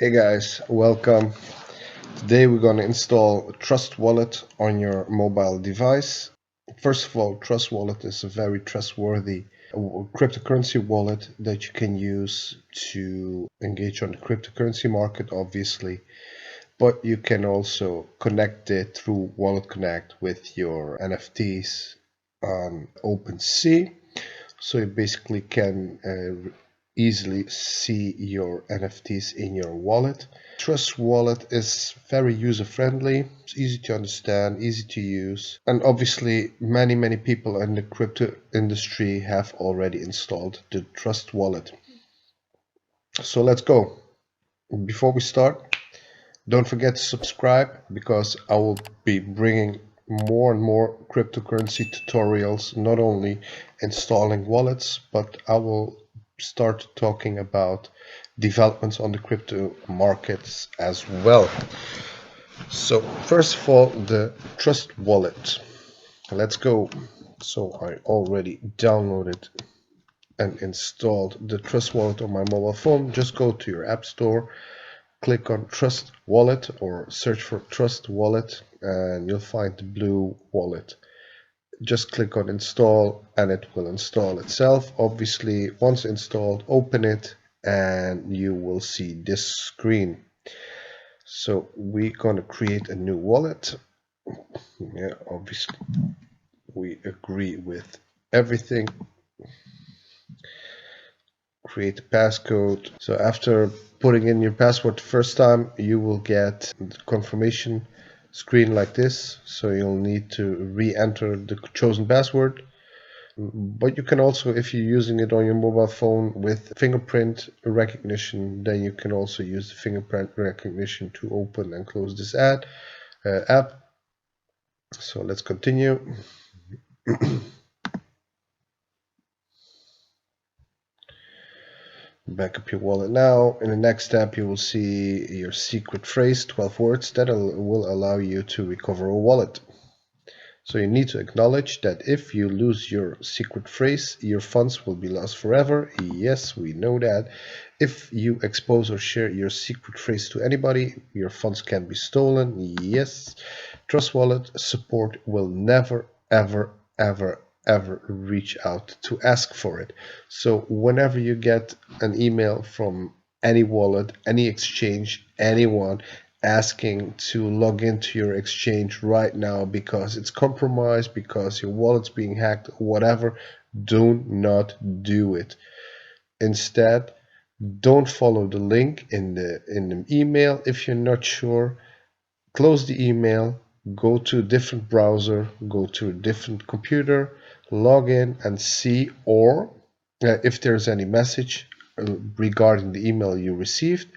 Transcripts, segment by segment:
Hey guys, welcome. Today we're going to install Trust Wallet on your mobile device. First of all, Trust Wallet is a very trustworthy cryptocurrency wallet that you can use to engage on the cryptocurrency market, obviously, but you can also connect it through Wallet Connect with your NFTs on OpenSea. So you basically can easily see your NFTs in your wallet. Trust Wallet is very user friendly, it's easy to understand, easy to use, and obviously many people in the crypto industry have already installed the Trust Wallet. So let's go. Before we start, don't forget to subscribe because I will be bringing more and more cryptocurrency tutorials, not only installing wallets, but I will start talking about developments on the crypto markets as well. So first of all, the Trust Wallet. Let's go. So I already downloaded and installed the Trust Wallet on my mobile phone. Just go to your app store, click on Trust Wallet or search for Trust Wallet and you'll find the blue wallet. Just click on install and it will install itself. Obviously, once installed, open it and you will see this screen. So we're going to create a new wallet. Yeah, obviously we agree with everything. Create a passcode. So after putting in your password the first time, you will get the confirmation screen like this. So you'll need to re-enter the chosen password. But you can also, if you're using it on your mobile phone with fingerprint recognition, then you can also use the fingerprint recognition to open and close this app. So let's continue. Back up your wallet now. In the next step, you will see your secret phrase, 12 words, that will allow you to recover a wallet. So you need to acknowledge that if you lose your secret phrase, your funds will be lost forever. Yes, we know that. If you expose or share your secret phrase to anybody, your funds can be stolen. Yes. Trust Wallet support will never, ever reach out to ask for it. So whenever you get an email from any wallet, any exchange, anyone asking to log into your exchange right now because it's compromised, because your wallet's being hacked, whatever, do not do it. Instead, don't follow the link in the email if you're not sure. Close the email, go to a different browser, go to a different computer, log in and see, or if there's any message regarding the email you received,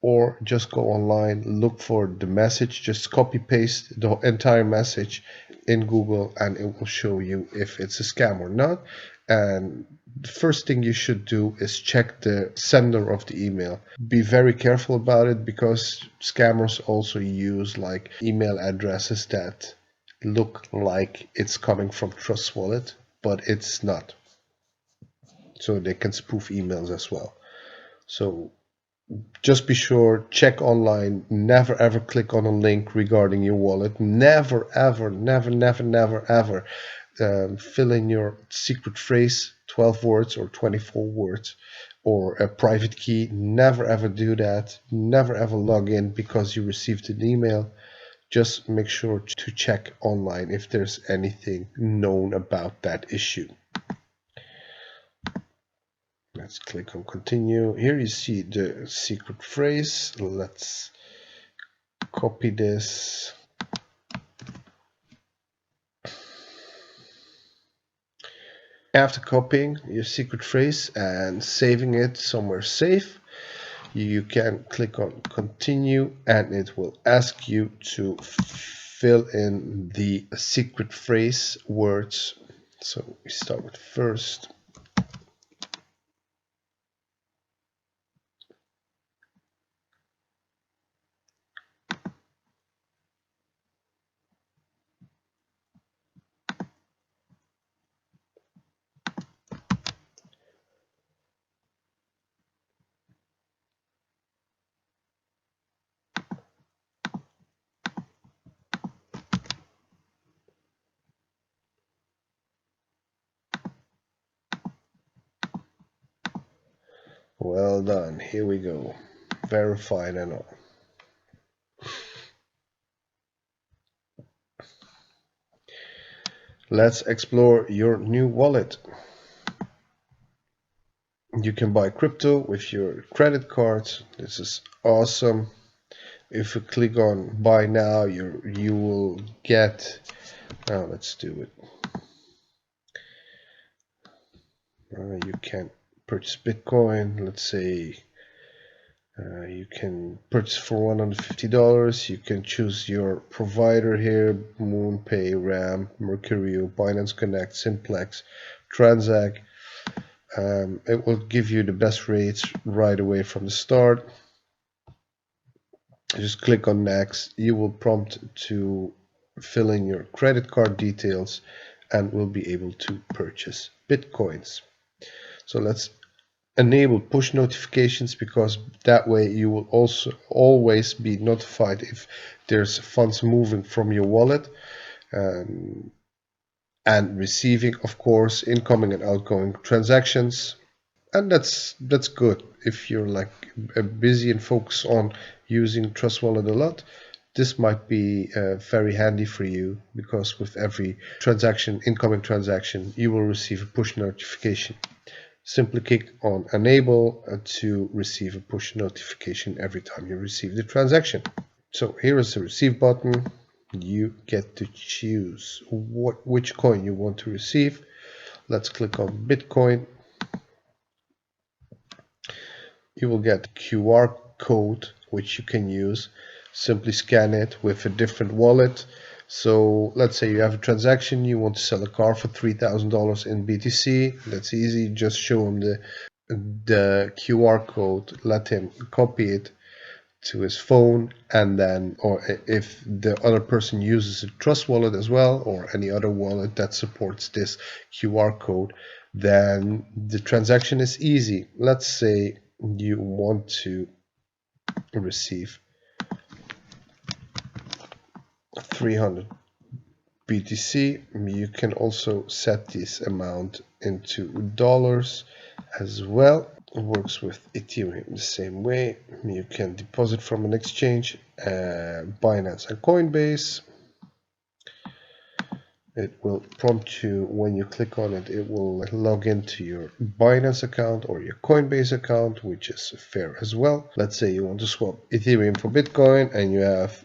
or just go online, look for the message, just copy paste the entire message in Google and it will show you if it's a scam or not. And the first thing you should do is check the sender of the email. Be very careful about it because scammers also use like email addresses that look like it's coming from Trust Wallet, but it's not. So they can spoof emails as well. So just be sure, check online, never ever click on a link regarding your wallet. Never ever, never ever fill in your secret phrase, 12 words or 24 words, or a private key. Never ever do that. Never ever log in because you received an email. Just make sure to check online if there's anything known about that issue. Let's click on continue. Here you see the secret phrase. Let's copy this. After copying your secret phrase and saving it somewhere safe, you can click on continue and it will ask you to fill in the secret phrase words. So we start with first. Well done. Here we go. Verified and all. Let's explore your new wallet. You can buy crypto with your credit cards. This is awesome. If you click on buy now, you will get, let's do it. You can purchase Bitcoin. Let's say you can purchase for $150. You can choose your provider here: MoonPay, Ram, Mercurial, Binance Connect, Simplex, Transact. It will give you the best rates right away from the start. Just click on next. You will prompt to fill in your credit card details and will be able to purchase Bitcoins. So let's enable push notifications, because that way you will also always be notified if there's funds moving from your wallet, and receiving, of course, incoming and outgoing transactions. And that's good if you're like busy and focused on using Trust Wallet a lot. This might be very handy for you, because with every transaction, incoming transaction, you will receive a push notification. Simply click on enable to receive a push notification every time you receive the transaction. So here is the receive button. You get to choose which coin you want to receive. Let's click on Bitcoin. You will get a QR code which you can use. Simply scan it with a different wallet. So let's say you have a transaction, you want to sell a car for $3,000 in BTC. That's easy. Just show him the QR code, let him copy it to his phone, and then, or if the other person uses a Trust Wallet as well, or any other wallet that supports this QR code, then the transaction is easy. Let's say you want to receive 300 BTC. You can also set this amount into dollars as well. It works with Ethereum the same way. You can deposit from an exchange, Binance and Coinbase. It will prompt you when you click on it. It will log into your Binance account or your Coinbase account, which is fair as well. Let's say you want to swap Ethereum for Bitcoin and you have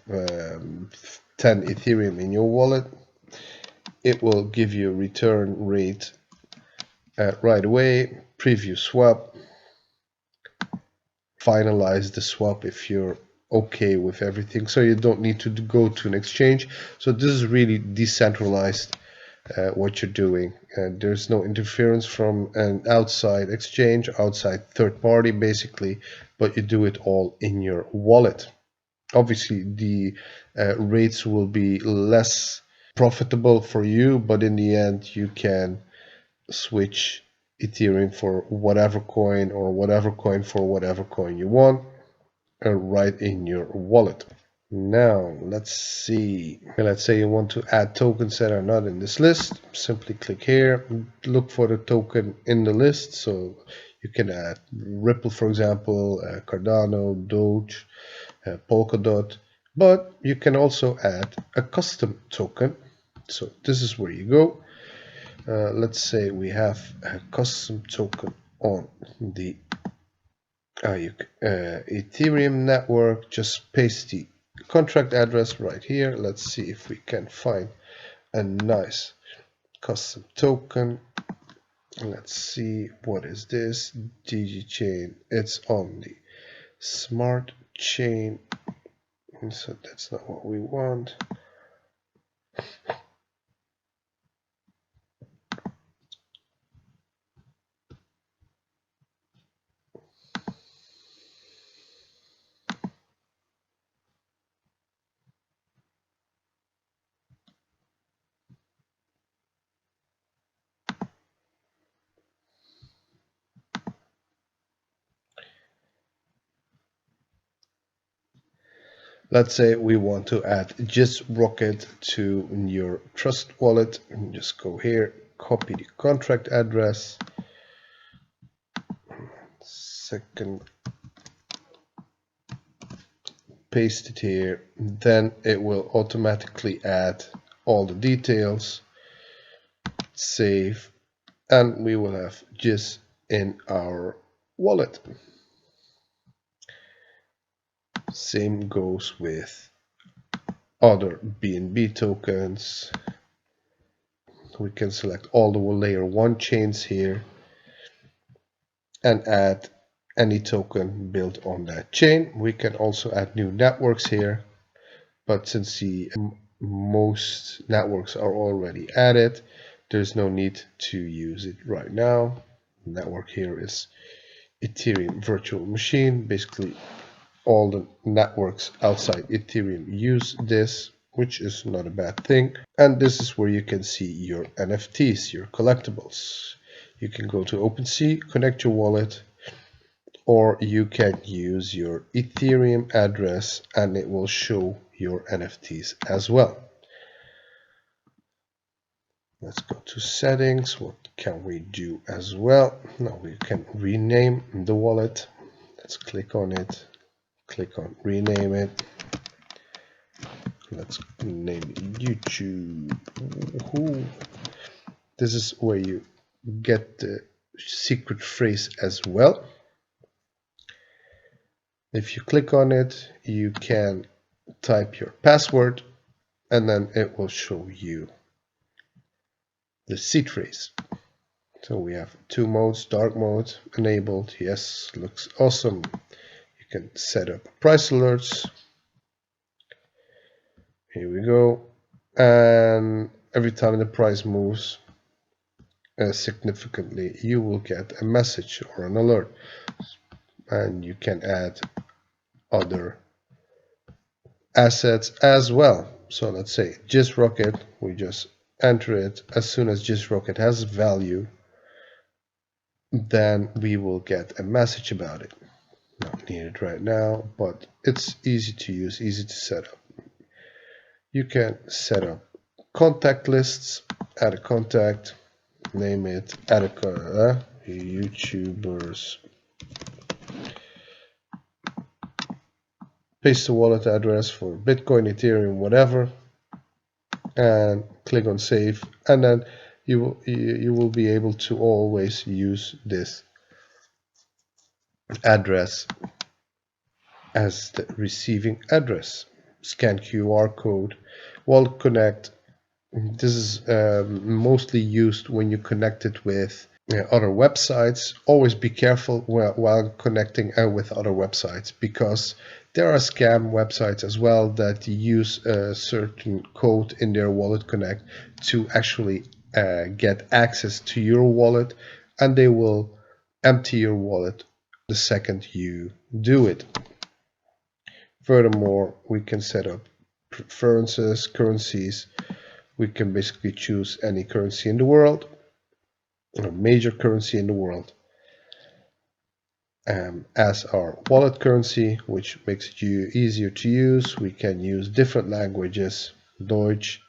10 Ethereum in your wallet. It will give you a return rate right away. Preview swap. Finalize the swap if you're okay with everything, so you don't need to go to an exchange. So this is really decentralized, what you're doing, and there's no interference from an outside exchange, outside third party basically, but you do it all in your wallet. Obviously the rates will be less profitable for you, but in the end you can switch Ethereum for whatever coin, or whatever coin for whatever coin you want, right in your wallet. Now let's see. Let's say you want to add tokens that are not in this list. Simply click here, look for the token in the list. So you can add Ripple, for example, Cardano, Doge, Polkadot, but you can also add a custom token. So this is where you go. Let's say we have a custom token on the Ethereum network. Just paste the contract address right here. Let's see if we can find a nice custom token. Let's see, what is this? DigiChain. It's on the smart chain, so that's not what we want. Let's say we want to add just Rocket to your Trust Wallet. Just go here, copy the contract address, second, paste it here, then it will automatically add all the details, save, and we will have GIS in our wallet. Same goes with other BNB tokens. We can select all the layer 1 chains here and add any token built on that chain. We can also add new networks here, but since most networks are already added, there's no need to use it right now. The network here is Ethereum virtual machine. Basically, all the networks outside Ethereum use this, which is not a bad thing. And this is where you can see your NFTs, your collectibles. You can go to OpenSea, connect your wallet, or you can use your Ethereum address and it will show your NFTs as well. Let's go to settings. What can we do as well? Now we can rename the wallet. Let's click on it. Click on rename it. Let's name it YouTube. Woohoo. This is where you get the secret phrase as well. If you click on it, you can type your password and then it will show you the seed phrase. So we have 2 modes, dark mode enabled. Yes, looks awesome. You can set up price alerts. Here we go. And every time the price moves significantly, you will get a message or an alert. And you can add other assets as well. So let's say JISRocket, we just enter it. As soon as JISRocket has value, then we will get a message about it. Not needed right now, but it's easy to use, easy to set up. You can set up contact lists, add a contact, name it, add a YouTubers. Paste the wallet address for Bitcoin, Ethereum, whatever, and click on save, and then you will be able to always use this address as the receiving address. Scan QR code, Wallet Connect. This is mostly used when you connect it with other websites. Always be careful while connecting with other websites, because there are scam websites as well that use a certain code in their Wallet Connect to actually get access to your wallet, and they will empty your wallet the second you do it. Furthermore, we can set up preferences, currencies. We can basically choose any currency in the world, a major currency in the world, as our wallet currency, which makes it easier to use. We can use different languages: Deutsch,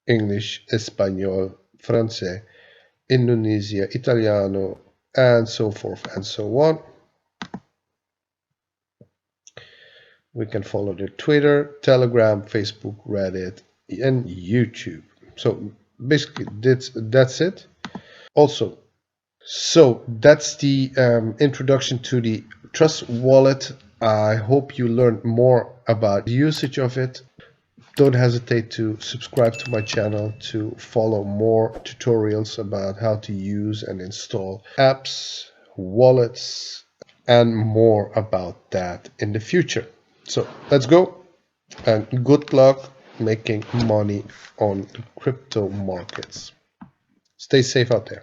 English, Espanol, Francais, Indonesia, Italiano, and so forth and so on. We can follow their Twitter, Telegram, Facebook, Reddit, and YouTube. So basically that's it. Also, so that's the introduction to the Trust Wallet. I hope you learned more about the usage of it. Don't hesitate to subscribe to my channel to follow more tutorials about how to use and install apps, wallets, and more about that in the future. So let's go, and good luck making money on the crypto markets. Stay safe out there.